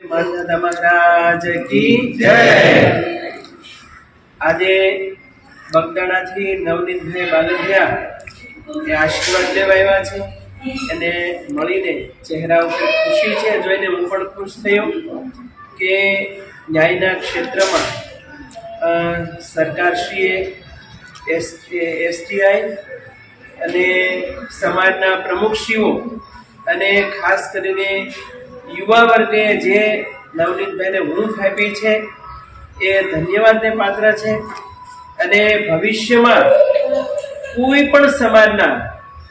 માનદાદા મહારાજ કી જય। આજે બગદાણાથી નવનીતભાઈ બાલધિયા એ આશીર્વાદ લેવા આવ્યા છે અને મળીને ચહેરા ઉપર ખુશી છે, જોઈને હું પણ ખુશ થયો કે ન્યાયના ક્ષેત્રમાં સરકારશ્રીએ એસટીઆઈ અને સમાજના પ્રમુખશ્રીઓ અને ખાસ કરીને યુવા વર્ગે જે નવનીતભાઈને હૂંફ આપી છે એ ધન્યવાદને પાત્ર છે। અને ભવિષ્યમાં કોઈ પણ સમાજના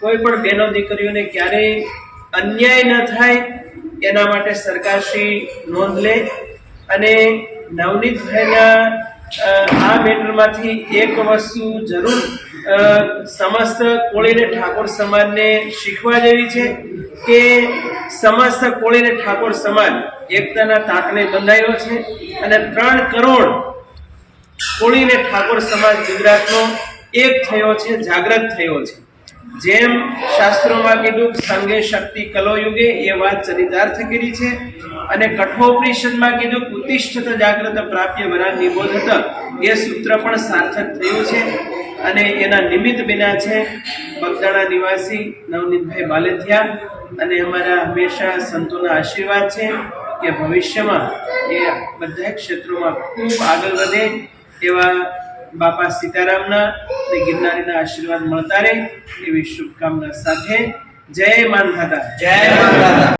કોઈ પણ બહેનો દીકરીઓને ક્યારેય અન્યાય ન થાય એના માટે સરકારશ્રી નોંધ લે અને નવનીતભાઈના આ મેટરમાંથી એક વસ્તુ જરૂર સમસ્ત કોળી અને ઠાકોર સમાજને શીખવા જેવી છે કે સમસ્ત કોળી અને ઠાકોર સમાજ એકતાના તાકને બંધાયો છે અને 3 કરોડ કોળી અને ઠાકોર સમાજ ગુજરાતનો એક થયો છે, જાગૃત થયો છે। જેમ શાસ્ત્રોમાં કીધું સંગે શક્તિ કલો યુગે, એ વાત ચરિતાર્થ કરી છે અને કઠોપનિષદમાં કીધું ઉત્તિષ્ઠત જાગ્રત પ્રાપ્ય વરા નિબોધત, એ સૂત્ર પણ સાર્થક થયું છે અને એના નિમિત્ત બન્યા છે બગદાણા નિવાસી નવનીતભાઈ બાલધિયા। અને અમારા હંમેશા સંતોના આશીર્વાદ છે કે ભવિષ્યમાં એ બધા ક્ષેત્રોમાં ખૂબ આગળ વધે એવા બાપા સીતારામના અને ગિરનારીના આશીર્વાદ મળતા રહે એવી શુભકામના સાથે જય માનધાતા। જય માનધાતા।